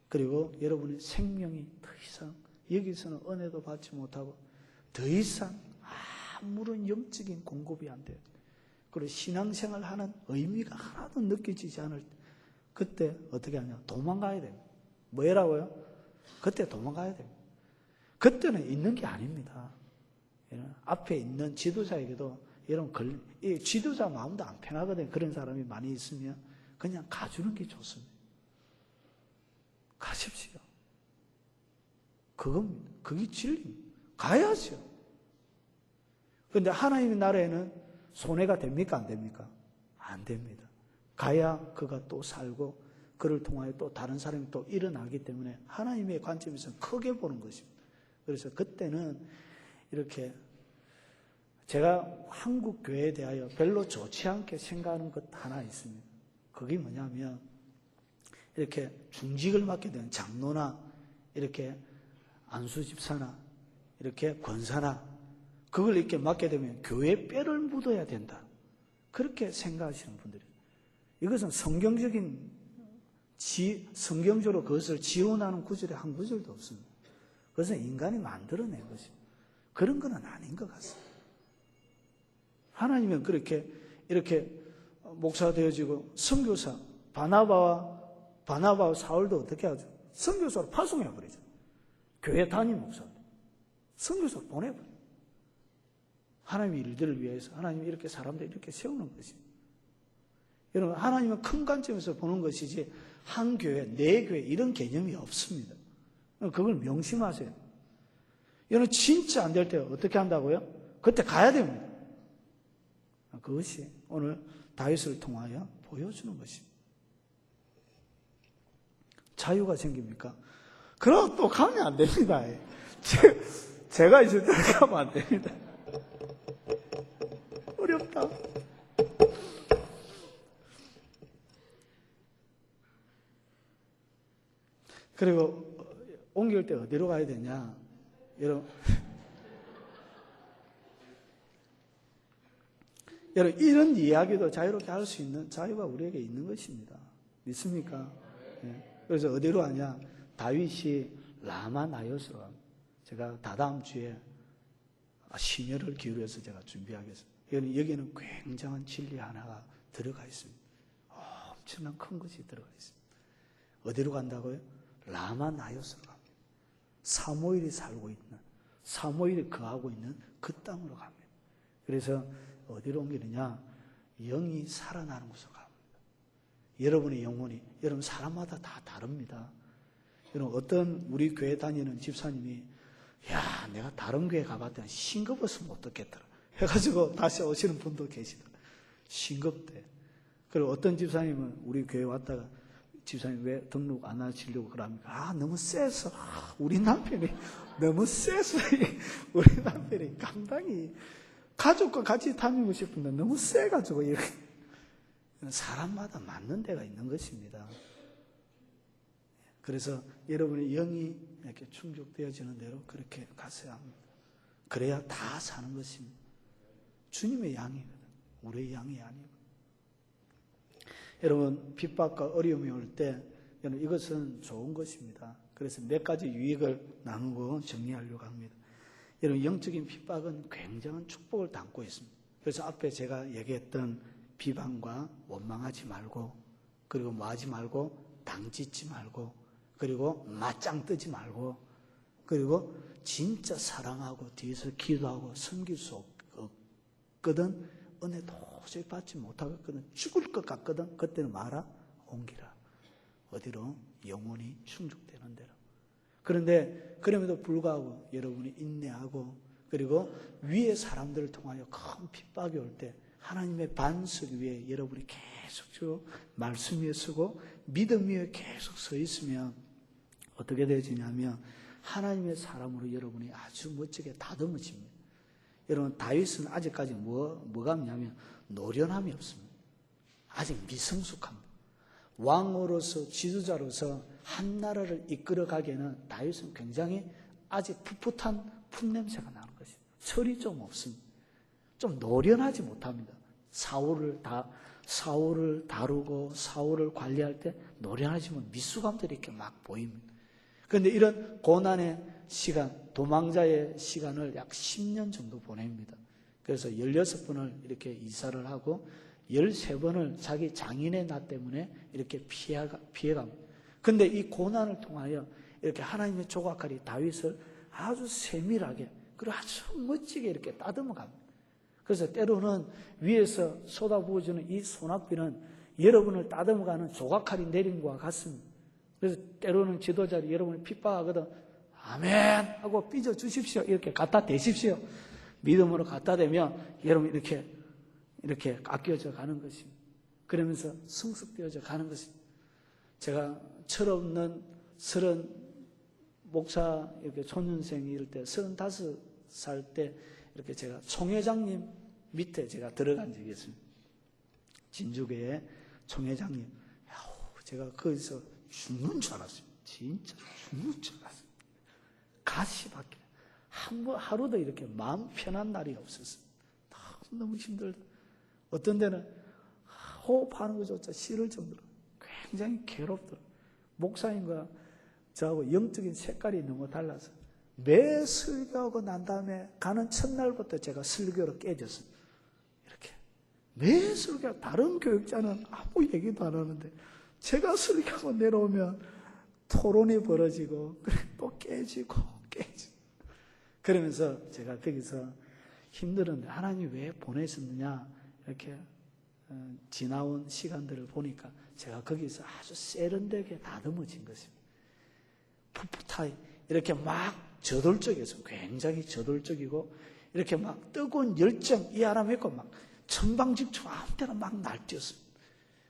그리고 여러분의 생명이 더 이상 여기서는 은혜도 받지 못하고 더 이상 아무런 영적인 공급이 안 돼요. 그리고 신앙생활 하는 의미가 하나도 느껴지지 않을 때 그때 어떻게 하냐? 도망가야 됩니다. 뭐라고요? 그때 도망가야 됩니다. 그때는 있는 게 아닙니다. 앞에 있는 지도자에게도 여러분 이 지도자 마음도 안 편하거든요. 그런 사람이 많이 있으면 그냥 가주는 게 좋습니다. 가십시오. 그겁니다. 그게 진리입니다. 가야죠. 그런데 하나님의 나라에는 손해가 됩니까? 안 됩니까? 안 됩니다. 가야 그가 또 살고 그를 통하여 또 다른 사람이 또 일어나기 때문에 하나님의 관점에서 크게 보는 것입니다. 그래서 그때는 이렇게 제가 한국 교회에 대하여 별로 좋지 않게 생각하는 것 하나 있습니다. 그게 뭐냐면 이렇게 중직을 맡게 되는 장로나 이렇게 안수집사나 이렇게 권사나 그걸 이렇게 맡게 되면 교회에 뼈를 묻어야 된다. 그렇게 생각하시는 분들이 이것은 성경적으로 그것을 지원하는 구절이 한 구절도 없습니다. 그것은 인간이 만들어낸 것입니다. 그런 건 아닌 것 같습니다. 하나님은 그렇게 이렇게 목사가 되어지고 선교사 바나바와 사울도 어떻게 하죠? 선교사로 파송해버리죠. 교회 담임 목사들 선교사로 보내버려요. 하나님의 일들을 위해서 하나님이 이렇게 사람들 이렇게 세우는 것입니다. 여러분 하나님은 큰 관점에서 보는 것이지 한 교회, 네 교회 이런 개념이 없습니다. 그걸 명심하세요. 여러분 진짜 안 될 때 어떻게 한다고요? 그때 가야 됩니다. 그것이 오늘 다윗을 통하여 보여주는 것입니다. 자유가 생깁니까? 그럼 또 가면 안 됩니다. 제가 있을 때 가면 안 됩니다. 어렵다. 그리고 옮길 때 어디로 가야 되냐? 여러분, 이런 이야기도 자유롭게 할 수 있는 자유가 우리에게 있는 것입니다. 믿습니까? 네. 그래서 어디로 가냐? 다윗이 라마나요스로 갑니다. 제가 다다음 주에 심혈을 기울여서 제가 준비하겠습니다. 여기는 굉장한 진리 하나가 들어가 있습니다. 엄청난 큰 것이 들어가 있습니다. 어디로 간다고요? 라마나요스로 갑니다. 사무엘이 살고 있는, 사무엘이 거하고 있는 그 땅으로 갑니다. 그래서 어디로 옮기느냐? 영이 살아나는 곳으로 갑니다. 여러분의 영혼이, 여러분 사람마다 다 다릅니다. 여러분 어떤 우리 교회 다니는 집사님이 야, 내가 다른 교회 가봤더니 싱겁었으면 어떻겠더라 해가지고 다시 오시는 분도 계시더라. 싱겁대. 그리고 어떤 집사님은 우리 교회 왔다가 집사님 왜 등록 안 하시려고 그럽니까? 너무 세서. 우리 남편이 너무 세서 우리 남편이 감당이 가족과 같이 다니고 싶은데 너무 세가지고 이렇게. 사람마다 맞는 데가 있는 것입니다. 그래서 여러분의 영이 이렇게 충족되어지는 대로 그렇게 가셔야 합니다. 그래야 다 사는 것입니다. 주님의 양이거든. 우리의 양이 아니고. 여러분 핍박과 어려움이 올 때 여러분 이것은 좋은 것입니다. 그래서 몇 가지 유익을 나누고 정리하려고 합니다. 여러분 영적인 핍박은 굉장한 축복을 담고 있습니다. 그래서 앞에 제가 얘기했던 비방과 원망하지 말고, 그리고 뭐 하지 말고, 당짓지 말고, 그리고 맞짱 뜨지 말고, 그리고 진짜 사랑하고 뒤에서 기도하고 섬길 수 없거든. 은혜 도저히 받지 못하겠거든. 죽을 것 같거든. 그때는 말아 옮기라. 어디로? 영혼이 충족되는 대로. 그런데 그럼에도 불구하고 여러분이 인내하고, 그리고 위에 사람들을 통하여 큰 핍박이 올 때 하나님의 반석 위에 여러분이 계속 말씀 위에 서고 믿음 위에 계속 서 있으면 어떻게 되어지냐면 하나님의 사람으로 여러분이 아주 멋지게 다듬어집니다. 여러분 다윗은 아직까지 뭐가 없냐면 노련함이 없습니다. 아직 미성숙합니다. 왕으로서 지도자로서 한 나라를 이끌어가기에는 다윗은 굉장히 아직 풋풋한 풋냄새가 나는 것입니다. 철이 좀 없습니다. 좀 노련하지 못합니다. 사울을 다루고 사울을 관리할 때 노련하지만 미숙함들이 이렇게 막 보입니다. 그런데 이런 고난의 시간, 도망자의 시간을 약 10년 정도 보냅니다. 그래서 16번을 이렇게 이사를 하고 13번을 자기 장인의 나 때문에 이렇게 피해갑니다. 그런데 이 고난을 통하여 이렇게 하나님의 조각칼이 다윗을 아주 세밀하게 그리고 아주 멋지게 이렇게 따듬어 갑니다. 그래서 때로는 위에서 쏟아부어주는 이 소낙비는 여러분을 따듬어가는 조각칼이 내린 것과 같습니다. 그래서 때로는 지도자들이 여러분을 핍박하거든. 아멘 하고 삐져주십시오. 이렇게 갖다 대십시오. 믿음으로 갖다 대면 여러분 이렇게 아껴져 가는 것입니다. 그러면서 성숙되어져 가는 것입니다. 제가 철없는 30 목사 이렇게 초년생이 이럴 때 35살 때 이렇게 제가 총회장님 밑에 제가 들어간 적이 있습니다. 진주교회 총회장님. 제가 거기서 죽는 줄 알았어요. 진짜 죽는 줄 알았어요. 가시밖에 하루도 이렇게 마음 편한 날이 없었어요. 너무 힘들다. 어떤 데는 호흡하는 것조차 싫을 정도로 굉장히 괴롭더라고요. 목사님과 저하고 영적인 색깔이 너무 달라서 매 설교하고 난 다음에 가는 첫날부터 제가 설교로 깨졌어요. 이렇게 매 설교, 다른 교육자는 아무 얘기도 안 하는데 제가 설교하고 내려오면 토론이 벌어지고 또 깨지고 그러면서 제가 거기서 힘들었는데 하나님이 왜 보내셨느냐 이렇게 지나온 시간들을 보니까 제가 거기서 아주 세련되게 다듬어진 것입니다. 풋풋하게 이렇게 막 저돌적이었어요. 굉장히 저돌적이고 이렇게 막 뜨거운 열정 이 사람 했고 막 천방지축 아무 때나 막 날뛰었습니다.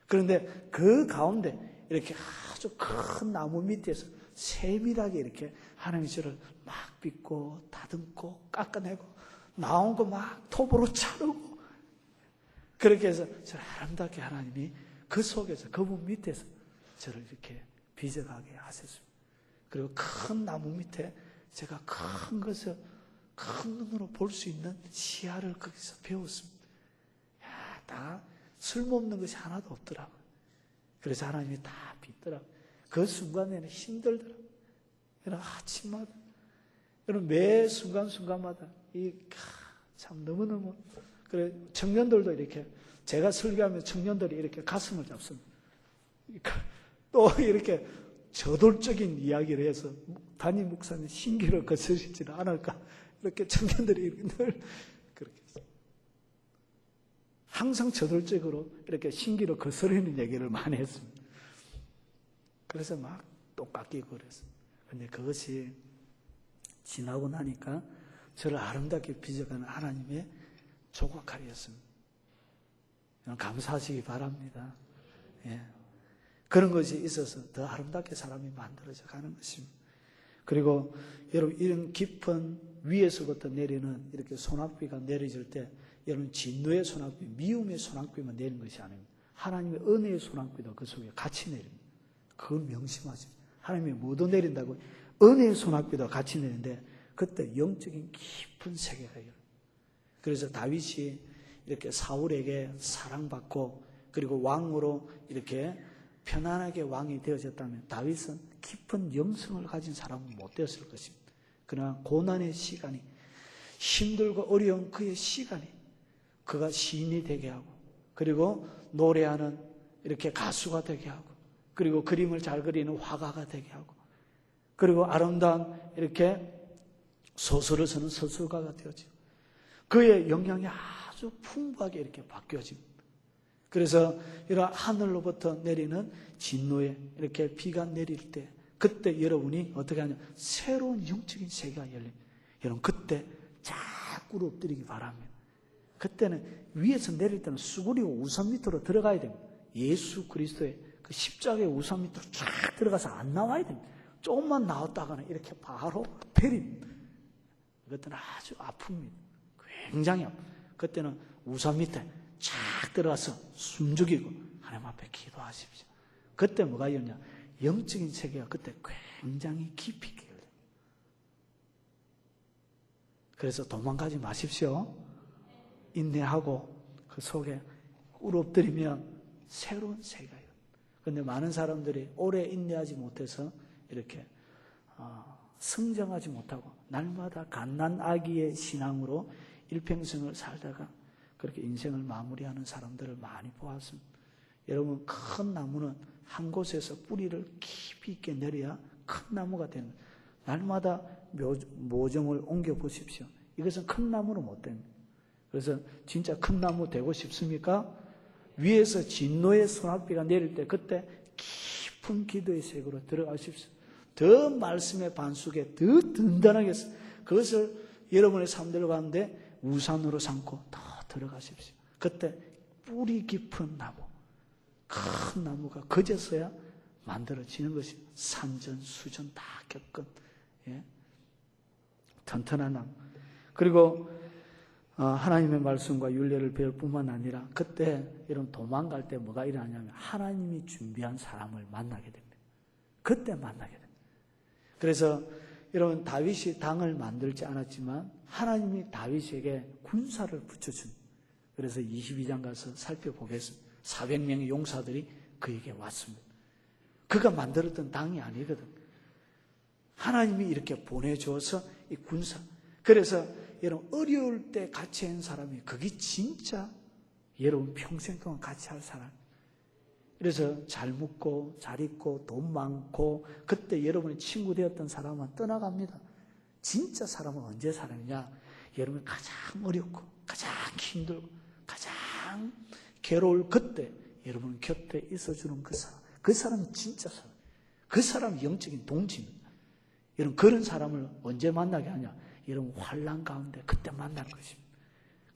그런데 그 가운데 이렇게 아주 큰 나무 밑에서 세밀하게 이렇게 하나님이 저를 막 빚고 다듬고 깎아내고 나온 거 막 톱으로 자르고 그렇게 해서 저를 아름답게 하나님이 그 속에서 그분 밑에서 저를 이렇게 빚어가게 하셨습니다. 그리고 큰 나무 밑에 제가 큰 것을 큰 눈으로 볼 수 있는 시야를 거기서 배웠습니다. 야, 다 쓸모없는 것이 하나도 없더라고요. 그래서 하나님이 다 빚더라고요. 그 순간에는 힘들더라고요. 여러분 아침마다 여러분 매 순간순간마다 참 너무너무 그래 청년들도 이렇게 제가 설교하면 청년들이 이렇게 가슴을 잡습니다. 또 이렇게 저돌적인 이야기를 해서 담임 목사님 신기를 거스르지는 않을까 이렇게 청년들이 늘 그렇게 했어요. 항상 저돌적으로 이렇게 신기를 거스르는 얘기를 많이 했습니다. 그래서 막 똑같기고 그랬어요. 근데 그것이 지나고 나니까 저를 아름답게 빚어가는 하나님의 조각칼이었습니다. 감사하시기 바랍니다. 예. 그런 것이 있어서 더 아름답게 사람이 만들어져 가는 것입니다. 그리고 여러분 이런 깊은 위에서부터 내리는 이렇게 소낙비가 내려질 때 여러분 진노의 소낙비, 미움의 소낙비만 내리는 것이 아닙니다. 하나님의 은혜의 소낙비도 그 속에 같이 내립니다. 그걸 명심하십시오. 하나님이 뭐도 내린다고 은혜의 소낙비도 같이 내리는데 그때 영적인 깊은 세계가 열려요. 그래서 다윗이 이렇게 사울에게 사랑받고 그리고 왕으로 이렇게 편안하게 왕이 되어졌다면 다윗은 깊은 영성을 가진 사람은 못 되었을 것입니다. 그러나 고난의 시간이 힘들고 어려운 그의 시간이 그가 시인이 되게 하고 그리고 노래하는 이렇게 가수가 되게 하고 그리고 그림을 잘 그리는 화가가 되게 하고 그리고 아름다운 이렇게 소설을 쓰는 서술가가 되어지고 그의 영향이 아주 풍부하게 이렇게 바뀌어집니다. 그래서 이런 하늘로부터 내리는 진노에 이렇게 비가 내릴 때 그때 여러분이 어떻게 하냐 새로운 영적인 세계가 열립니다. 여러분 그때 자꾸 엎드리기 바랍니다. 그때는 위에서 내릴 때는 수그리고 우선 밑으로 들어가야 됩니다. 예수 그리스도의 그 십자가의 우선 밑으로 쫙 들어가서 안 나와야 됩니다. 조금만 나왔다가는 이렇게 바로 베립니다. 그때는 아주 아픕니다. 굉장히 아픕니다. 그때는 우선 밑에 쫙 들어가서 숨죽이고 하나님 앞에 기도하십시오. 그때 뭐가 열냐? 영적인 세계가 그때 굉장히 깊이 열려요. 그래서 도망가지 마십시오. 인내하고 그 속에 꿇어엎드리면 새로운 세계가 열려요. 그런데 많은 사람들이 오래 인내하지 못해서 이렇게 성장하지 못하고 날마다 갓난아기의 신앙으로 일평생을 살다가 그렇게 인생을 마무리하는 사람들을 많이 보았습니다. 여러분 큰 나무는 한 곳에서 뿌리를 깊이 있게 내려야 큰 나무가 되는 날마다 모종을 옮겨보십시오. 이것은 큰 나무는 못 됩니다. 그래서 진짜 큰 나무 되고 싶습니까? 위에서 진노의 소낙비가 내릴 때 그때 깊은 기도의 세계로 들어가십시오. 더 말씀의 반숙에 더 든든하게 그것을 여러분의 삶들 가운데 우산으로 삼고 더 들어가십시오. 그때 뿌리 깊은 나무, 큰 나무가 거져서야 만들어지는 것이 산전, 수전 다 겪은 튼튼한 나무. 그리고 하나님의 말씀과 율례를 배울 뿐만 아니라 그때 이런 도망갈 때 뭐가 일어나냐면 하나님이 준비한 사람을 만나게 됩니다. 그때 만나게 됩니다. 그래서 여러분 다윗이 당을 만들지 않았지만 하나님이 다윗에게 군사를 붙여줍니다. 그래서 22장 가서 살펴보겠습니다. 400명의 용사들이 그에게 왔습니다. 그가 만들었던 당이 아니거든. 하나님이 이렇게 보내줘서 이 군사. 그래서 여러분 어려울 때 같이 한 사람이 그게 진짜 여러분 평생 동안 같이 할 사람. 그래서 잘 먹고 잘 입고 돈 많고 그때 여러분의 친구 되었던 사람은 떠나갑니다. 진짜 사람은 언제 사람이냐? 여러분이 가장 어렵고 가장 힘들고 가장 괴로울 그때 여러분 곁에 있어주는 그 사람. 그 사람이 진짜 사람. 그 사람이 영적인 동지입니다. 여러분 그런 사람을 언제 만나게 하냐? 여러분 환난 가운데 그때 만나는 것입니다.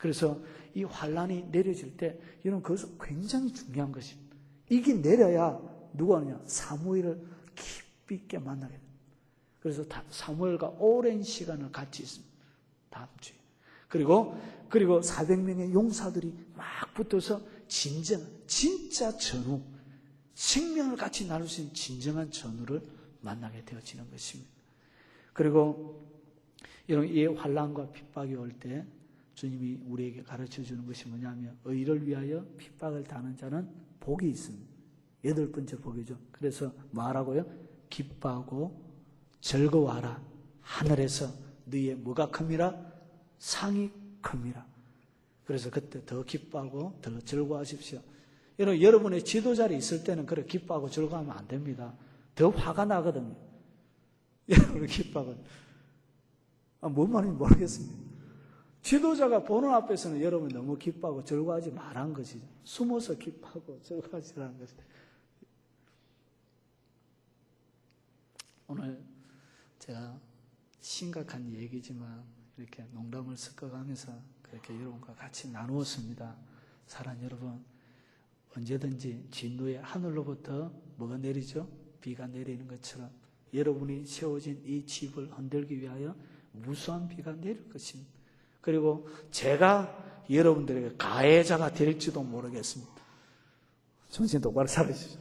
그래서 이 환란이 내려질 때 여러분 그것은 굉장히 중요한 것입니다. 이게 내려야 누가 하느냐? 사무엘을 깊이 있게 만나게 됩니다. 그래서 사무엘과 오랜 시간을 같이 있습니다. 다음 주에. 그리고 400명의 용사들이 막 붙어서 진짜 전후, 생명을 같이 나눌 수 있는 진정한 전후를 만나게 되어지는 것입니다. 그리고 여러분, 이 환난과 핍박이 올 때 주님이 우리에게 가르쳐주는 것이 뭐냐면 의를 위하여 핍박을 당하는 자는 복이 있습니다. 8번째 복이죠. 그래서 뭐하라고요? 기뻐하고 즐거워하라. 하늘에서 너희의 뭐가 큽니다? 상이 큽니다. 그래서 그때 더 기뻐하고 더 즐거워하십시오. 여러분의 지도자리 있을 때는 그렇게 기뻐하고 즐거워하면 안 됩니다. 더 화가 나거든요. 여러분의 기뻐하고. 뭔 말인지 모르겠습니다. 지도자가 보는 앞에서는 여러분 너무 기뻐하고 즐거워하지 말란 것이죠. 숨어서 기뻐하고 즐거워하지라는 것이죠. 오늘 제가 심각한 얘기지만 이렇게 농담을 섞어가면서 그렇게 여러분과 같이 나누었습니다. 사랑 여러분, 언제든지 진노의 하늘로부터 뭐가 내리죠? 비가 내리는 것처럼 여러분이 세워진 이 집을 흔들기 위하여 무수한 비가 내릴 것입니다. 그리고 제가 여러분들에게 가해자가 될지도 모르겠습니다. 정신 똑바로 차리시죠.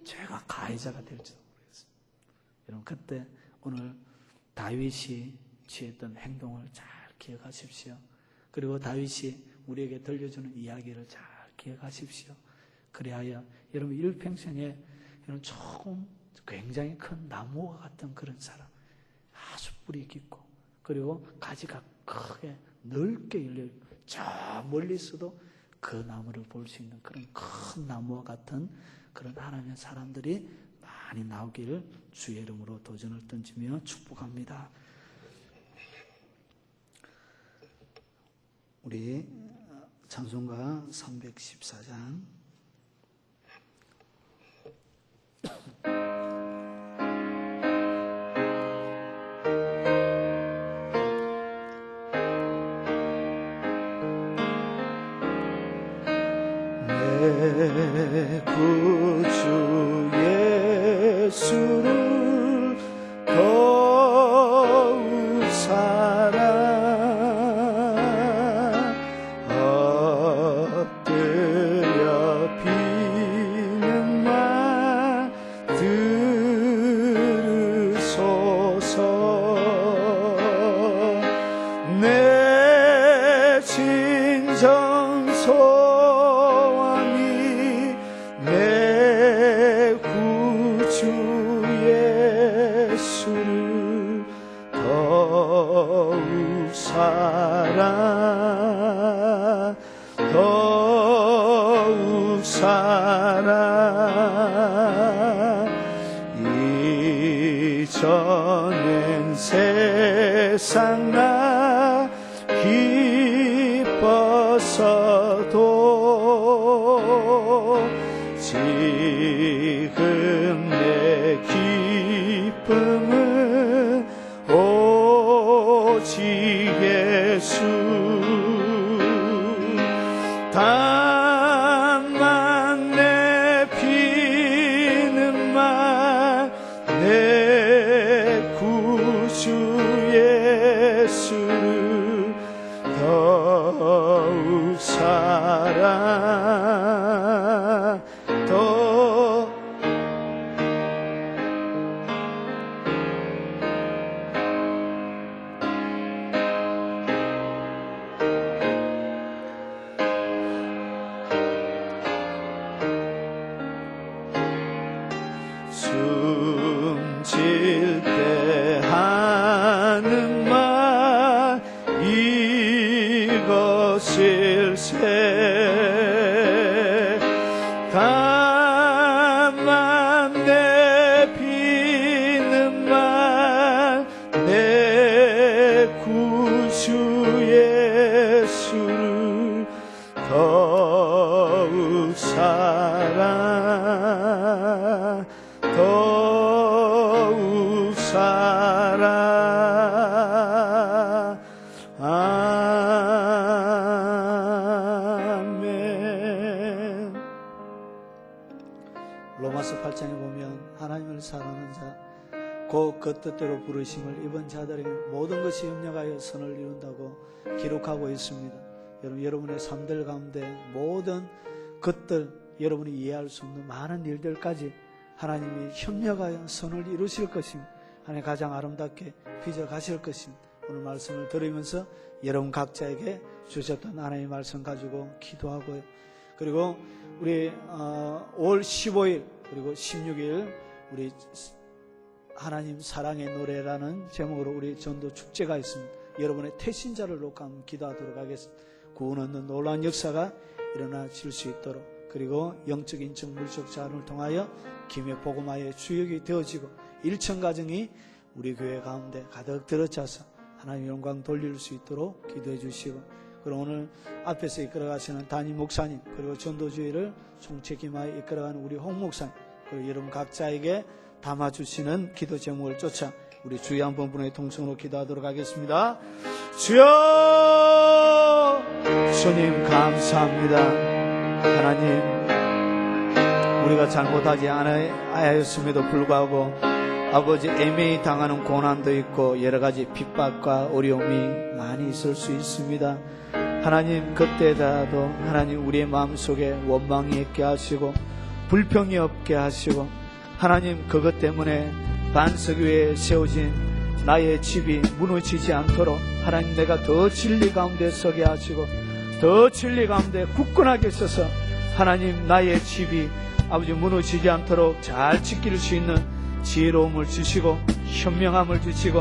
제가 가해자가 될지도 모르겠습니다. 여러분, 그때 오늘 다윗이 취했던 행동을 잘 기억하십시오. 그리고 다윗이 우리에게 들려주는 이야기를 잘 기억하십시오. 그리하여 여러분 일평생에 여러분 조금 굉장히 큰 나무와 같은 그런 사람, 아주 뿌리 깊고 그리고 가지가 크게 넓게 열려 저 멀리서도 그 나무를 볼 수 있는 그런 큰 나무와 같은 그런 하나님의 사람들이 많이 나오기를 주의 이름으로 도전을 던지며 축복합니다. 우리 찬송가 314장 내 구주 예수를 더욱 사랑 엎드려 비는 말 들으소서. 내 진정 소원이 내 구주 예수를 더욱 사랑 더욱 사랑 이전엔 세상 나 기뻤어도 지금 내 기쁨은 오직 예수. 다만 내 피는 말 내 구주 예수를 더욱 사랑 더 숨질 때 하는 말 이것일세. 다만 내 피는 말 내 구주 예수를 더욱 사랑 더욱 사랑 그리고 그 뜻대로 부르심을 입은 자들에게 모든 것이 협력하여 선을 이룬다고 기록하고 있습니다. 여러분의 삶들 가운데 모든 것들, 여러분이 이해할 수 없는 많은 일들까지 하나님이 협력하여 선을 이루실 것입니다. 하나님 가장 아름답게 빚어 가실 것입니다. 오늘 말씀을 들으면서 여러분 각자에게 주셨던 하나님의 말씀 가지고 기도하고요. 그리고 우리 5월 15일 그리고 16일 우리 하나님 사랑의 노래라는 제목으로 우리 전도 축제가 있습니다. 여러분의 태신자를 놓고 한번 기도하도록 하겠습니다. 구원 얻는 놀라운 역사가 일어나질 수 있도록, 그리고 영적 인적 물적 자원을 통하여 김해 복음화의 주역이 되어지고 일천 가정이 우리 교회 가운데 가득 들어차서 하나님 영광 돌릴 수 있도록 기도해 주시고, 그리고 오늘 앞에서 이끌어가시는 담임 목사님, 그리고 전도주의를 총책임하여 이끌어가는 우리 홍 목사님, 그리고 여러분 각자에게 담아주시는 기도 제목을 쫓아 우리 주의 한번 분의 통성으로 기도하도록 하겠습니다. 주여, 주님 감사합니다. 하나님, 우리가 잘못하지 않았음에도 불구하고 아버지 애매히 당하는 고난도 있고 여러 가지 핍박과 어려움이 많이 있을 수 있습니다. 하나님, 그때라도 하나님 우리의 마음속에 원망이 없게 하시고 불평이 없게 하시고, 하나님 그것 때문에 반석 위에 세워진 나의 집이 무너지지 않도록 하나님 내가 더 진리 가운데 서게 하시고 더 진리 가운데 굳건하게 서서 하나님 나의 집이 아버지 무너지지 않도록 잘 지킬 수 있는 지혜로움을 주시고 현명함을 주시고